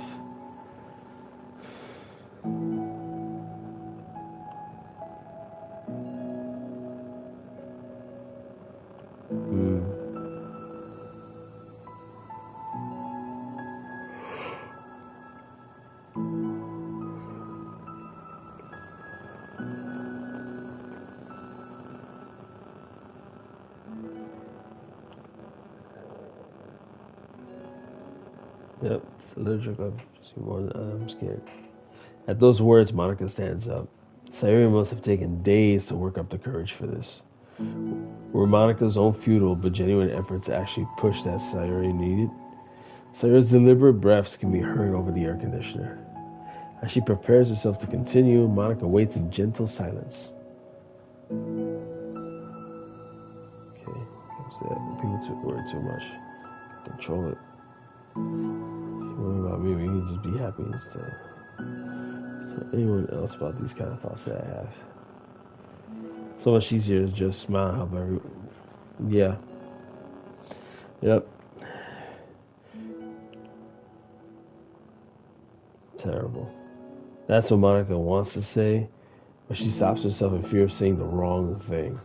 Yep, it's allergic. I'm scared. At those words, Monica stands up. Sayori must have taken days to work up the courage for this. Were Monica's own futile but genuine efforts actually push that Sayori needed? Sayori's deliberate breaths can be heard over the air conditioner. As she prepares herself to continue, Monica waits in gentle silence. Okay, people worry too much. Control it. If you worry about me, we can just be happy instead. Tell anyone else about these kind of thoughts that I have. So much easier to just smile, help everyone. Yeah. Yep. Terrible. That's what Monica wants to say, but she stops herself in fear of saying the wrong thing.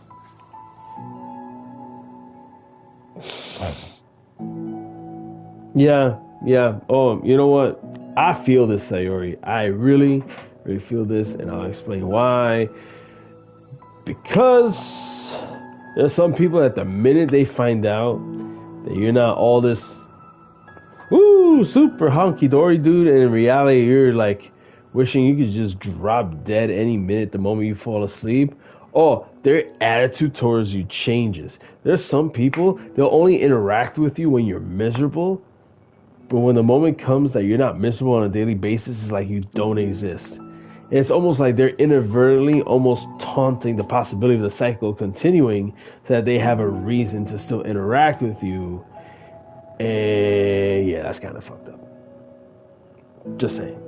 Yeah. Oh, you know what? I feel this, Sayori. I really feel this, and I'll explain why. Because there's some people that the minute they find out that you're not all this super honky dory dude, and in reality you're like wishing you could just drop dead any minute the moment you fall asleep. Oh, their attitude towards you changes. There's some people, they'll only interact with you when you're miserable, but when the moment comes that you're not miserable on a daily basis, it's like you don't exist. And it's almost like they're inadvertently almost taunting the possibility of the cycle continuing so that they have a reason to still interact with you. And yeah, that's kind of fucked up. Just saying.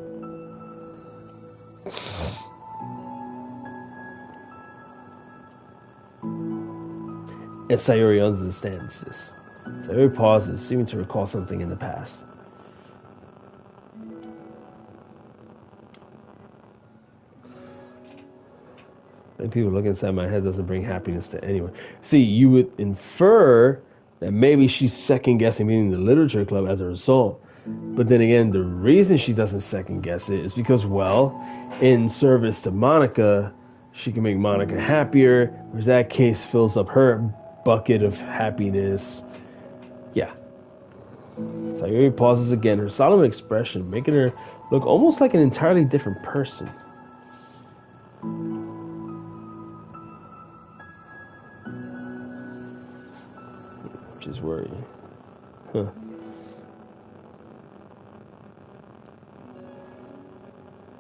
And Sayori understands this. Sayori pauses, seeming to recall something in the past. And people look inside my head doesn't bring happiness to anyone. See, you would infer that maybe she's second guessing being in the literature club as a result. But then again, the reason she doesn't second guess it is because, well, in service to Monica, she can make Monica happier, whereas that case fills up her bucket of happiness. Yeah. Sayori pauses again, her solemn expression making her look almost like an entirely different person. She's worrying. Huh.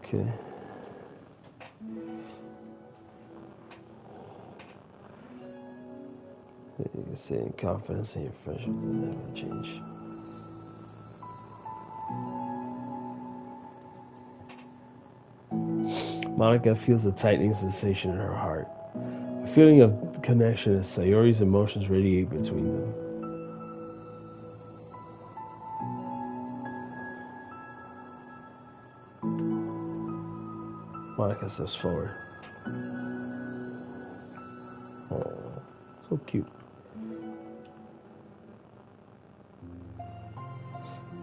Okay. You can say in confidence in your friendship will never change. Monica feels a tightening sensation in her heart. A feeling of connection as Sayori's emotions radiate between them. Monica steps forward. Oh, so cute.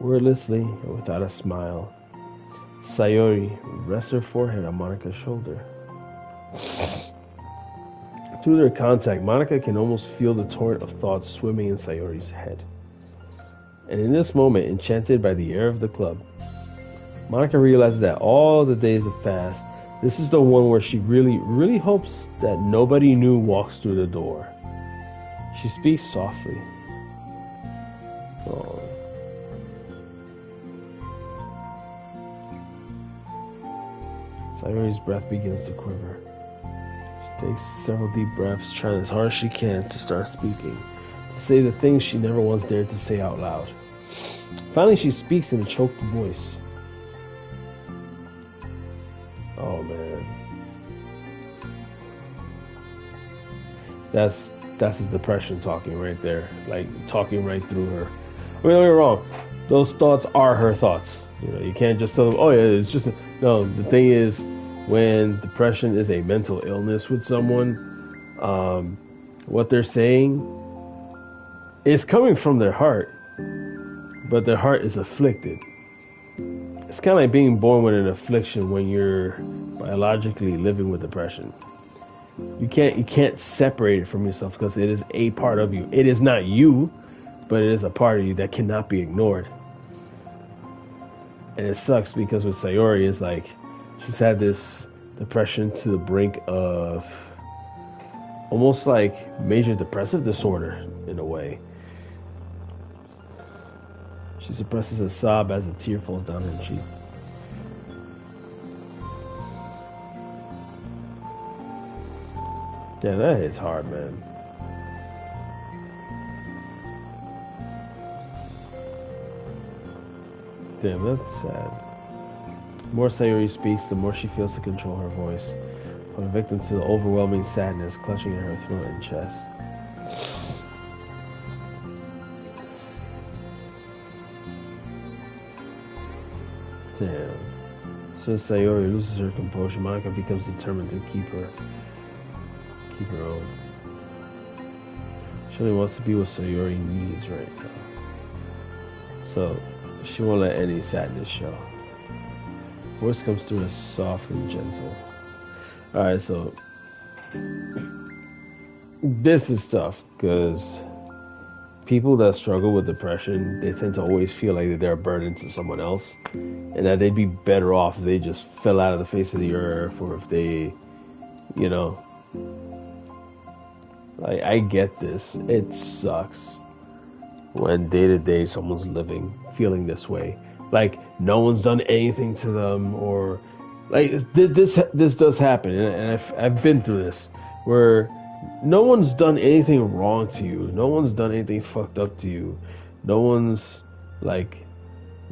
Wordlessly and without a smile, Sayori rests her forehead on Monica's shoulder. Through their contact, Monica can almost feel the torrent of thoughts swimming in Sayori's head. And in this moment, enchanted by the air of the club, Monica realizes that all the days have passed. This is the one where she really hopes that nobody new walks through the door. She speaks softly. Oh. Sayori's breath begins to quiver. She takes several deep breaths, trying as hard as she can to start speaking, to say the things she never once dared to say out loud. Finally, she speaks in a choked voice. Oh man. That's the depression talking right there, like talking right through her. I mean, don't get me wrong, those thoughts are her thoughts. You know, you can't just tell them, oh yeah, it's just no. The thing is, when depression is a mental illness with someone, what they're saying is coming from their heart, but their heart is afflicted. It's kind of like being born with an affliction when you're biologically living with depression. You can't separate it from yourself because it is a part of you. It is not you, but it is a part of you that cannot be ignored. And it sucks because with Sayori, it's like she's had this depression to the brink of almost like major depressive disorder in a way. She suppresses a sob as a tear falls down her cheek. Yeah, that hits hard, man. Damn, that's sad. The more Sayori speaks, the more she feels to control her voice, a victim to the overwhelming sadness clutching at her throat and chest. Damn. As soon as Sayori loses her composure, Monica becomes determined to keep her own. She only wants to be what Sayori needs right now. So she won't let any sadness show. Voice comes through as soft and gentle. Alright, so this is tough because people that struggle with depression, they tend to always feel like they're a burden to someone else and that they'd be better off if they just fell out of the face of the earth, or if they, you know, like, I get this. It sucks when day to day someone's living feeling this way, like no one's done anything to them, or like this does happen, and I've been through this where no one's done anything wrong to you, no one's done anything fucked up to you, no one's like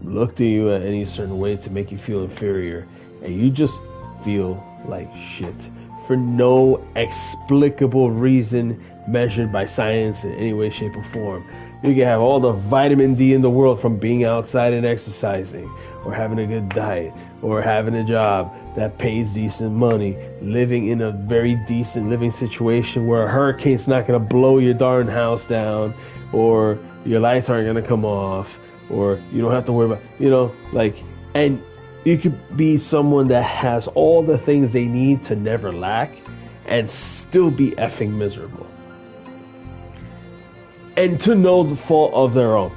looked at you at any certain way to make you feel inferior, and you just feel like shit for no explicable reason measured by science in any way, shape, or form. You can have all the vitamin D in the world from being outside and exercising, or having a good diet, or having a job that pays decent money, living in a very decent living situation where a hurricane's not going to blow your darn house down, or your lights aren't going to come off, or you don't have to worry about, you know, like, and you could be someone that has all the things they need to never lack and still be effing miserable. And to know the fault of their own.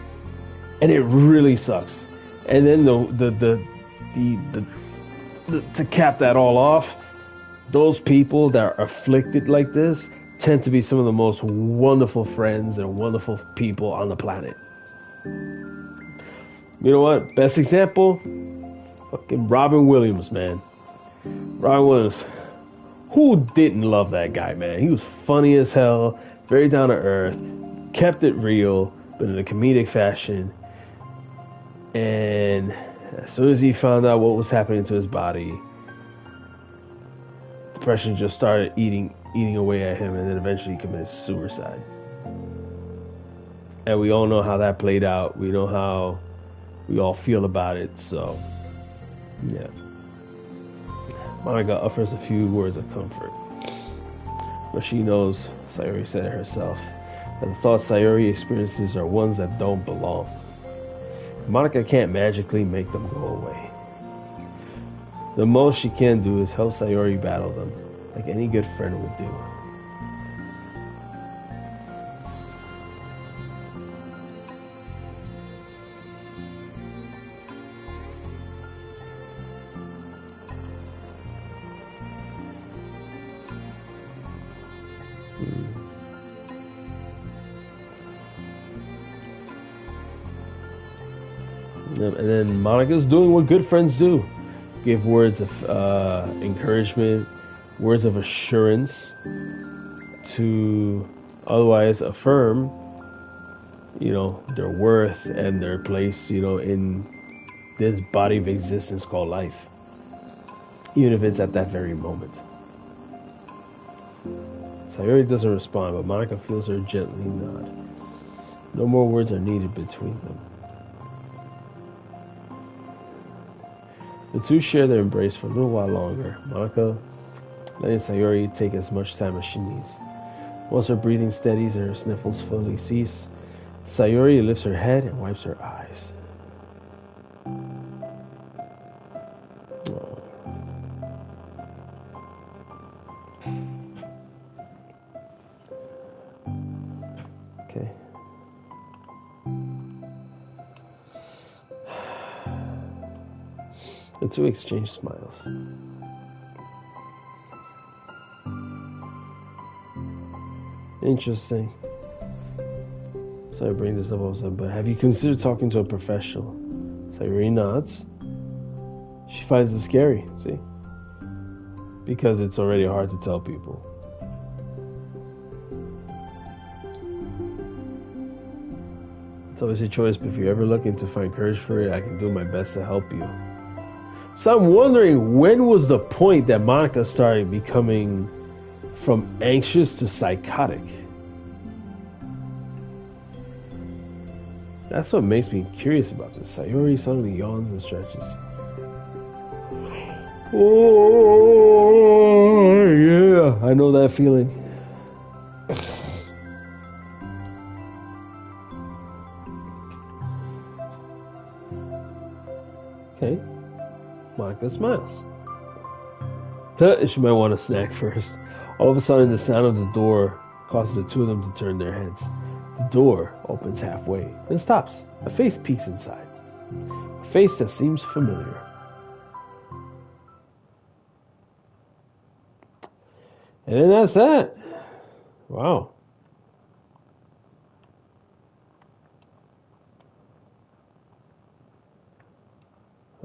And it really sucks. And then the to cap that all off, those people that are afflicted like this tend to be some of the most wonderful friends and wonderful people on the planet. You know what? Best example? Fucking Robin Williams, man. Robin Williams. Who didn't love that guy, man? He was funny as hell, very down to earth, kept it real, but in a comedic fashion. And as soon as he found out what was happening to his body, depression just started eating away at him, and then eventually he committed suicide. And we all know how that played out. We know how we all feel about it, so yeah. Monica offers a few words of comfort, but she knows, Sayori said it herself, that the thoughts Sayori experiences are ones that don't belong. Monica can't magically make them go away. The most she can do is help Sayori battle them, like any good friend would do. And then Monica's doing what good friends do. Give words of encouragement, words of assurance to otherwise affirm, you know, their worth and their place, you know, in this body of existence called life. Even if it's at that very moment. Sayori doesn't respond, but Monica feels her gently nod. No more words are needed between them. The two share their embrace for a little while longer, Monica letting Sayori take as much time as she needs. Once her breathing steadies and her sniffles fully cease, Sayori lifts her head and wipes her eyes. Oh. Okay. The two exchange smiles. Interesting. Sorry to bring this up also, but have you considered talking to a professional? Sayori nods. She finds it scary, see? Because it's already hard to tell people. It's always a choice, but if you're ever looking to find courage for it, I can do my best to help you. So I'm wondering, when was the point that Monica started becoming from anxious to psychotic? That's what makes me curious about this. Sayori suddenly yawns and stretches. Oh, yeah, I know that feeling. Okay. Monica smiles. She might want a snack first. All of a sudden, the sound of the door causes the two of them to turn their heads. The door opens halfway, then stops. A face peeks inside. A face that seems familiar. And then that's that. Wow.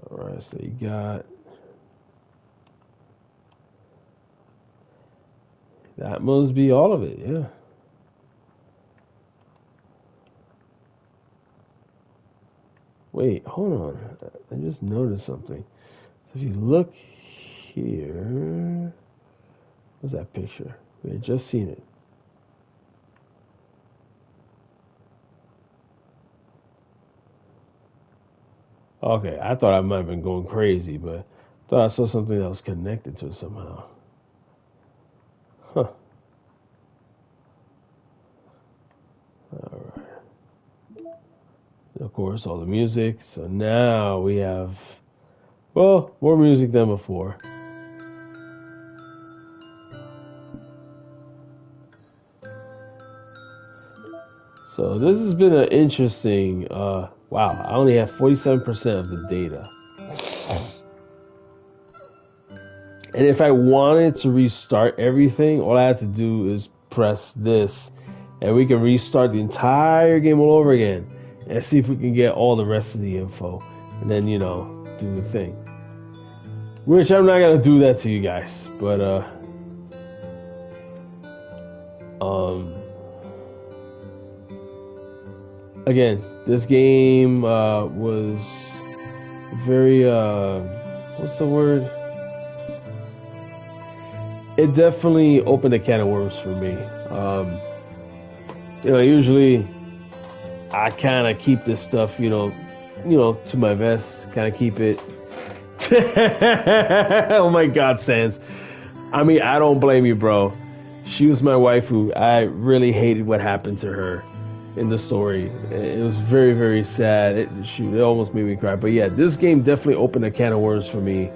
Alright, so you got... That must be all of it, yeah. Wait, hold on. I just noticed something. So if you look here... What's that picture? We had just seen it. Okay, I thought I might have been going crazy, but I thought I saw something that was connected to it somehow. Huh. Alright. Of course, all the music. So now we have, well, more music than before. So this has been an interesting, wow, I only have 47% of the data. And if I wanted to restart everything, all I had to do is press this, and we can restart the entire game all over again, and see if we can get all the rest of the info, and then, you know, do the thing. Which I'm not going to do that to you guys, but, again, this game was very, what's the word? It definitely opened a can of worms for me. You know, usually I kind of keep this stuff, you know, to my vest, kind of keep it. Oh my God, Sans. I mean, I don't blame you, bro. She was my waifu. I really hated what happened to her in the story. It was very, very sad. It almost made me cry. But yeah, this game definitely opened a can of worms for me.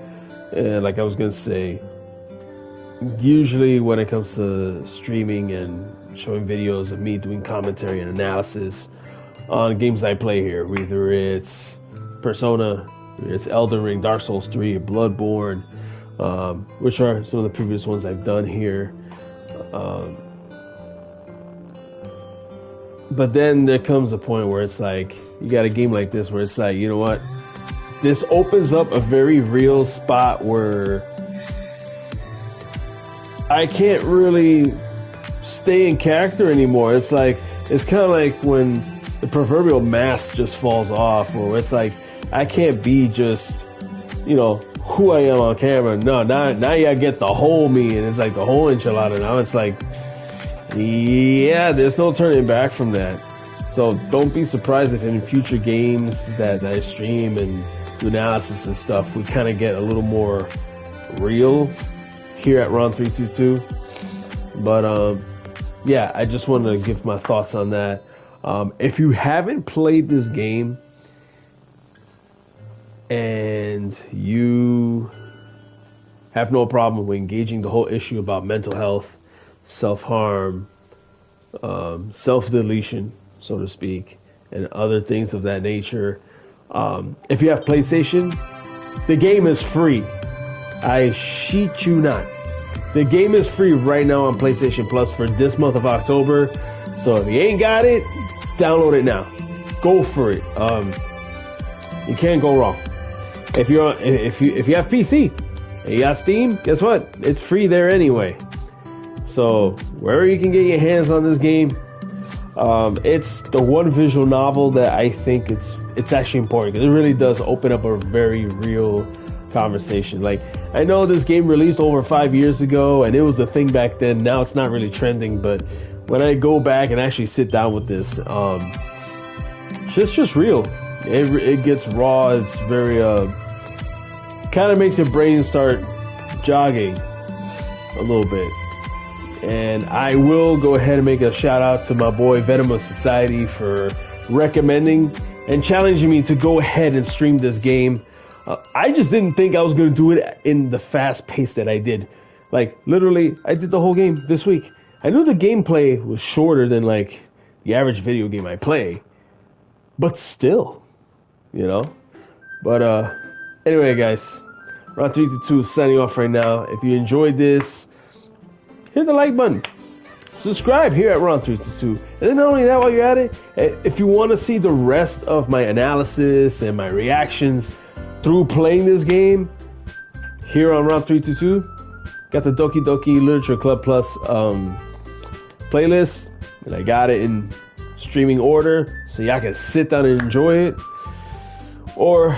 Like I was gonna say, usually when it comes to streaming and showing videos of me doing commentary and analysis on games I play here, whether it's Persona, it's Elden Ring, Dark Souls 3, Bloodborne, which are some of the previous ones I've done here. But then there comes a point where it's like, you got a game like this where it's like, you know what? This opens up a very real spot where I can't really stay in character anymore. It's like, it's kind of like when the proverbial mask just falls off, or it's like, I can't be just, you know, who I am on camera. No, now you gotta get the whole me, and it's like the whole enchilada. Now it's like, Yeah, there's no turning back from that. So don't be surprised if in future games that I stream and do analysis and stuff, we kind of get a little more real here at Round 322. But yeah, I just want to give my thoughts on that. If you haven't played this game and you have no problem with engaging the whole issue about mental health, self-harm, self-deletion, so to speak, and other things of that nature. If you have PlayStation, the game is free. I sheet you not. The game is free right now on PlayStation Plus for this month of October. So if you ain't got it, download it now. Go for it. You can't go wrong. If you have PC and you got Steam, guess what? It's free there anyway. So wherever you can get your hands on this game, it's the one visual novel that I think it's actually important because it really does open up a very real conversation. Like, I know this game released over 5 years ago and it was the thing back then. Now it's not really trending, but when I go back and actually sit down with this, it's just real. It gets raw. It's very kind of makes your brain start jogging a little bit. And I will go ahead and make a shout out to my boy Venomous Society for recommending and challenging me to go ahead and stream this game. I just didn't think I was going to do it in the fast pace that I did. Like, literally, I did the whole game this week. I knew the gameplay was shorter than, like, the average video game I play. But still, you know? But, anyway, guys. Round 322 is signing off right now. If you enjoyed this, hit the like button. Subscribe here at Round 322. And then not only that, while you're at it, if you want to see the rest of my analysis and my reactions through playing this game here on Round 322, got the Doki Doki Literature Club Plus playlist, and I got it in streaming order so y'all can sit down and enjoy it, or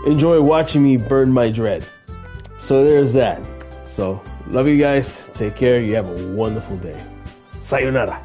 enjoy watching me burn my dread. So there's that. So love you guys. Take care. You have a wonderful day. Sayonara.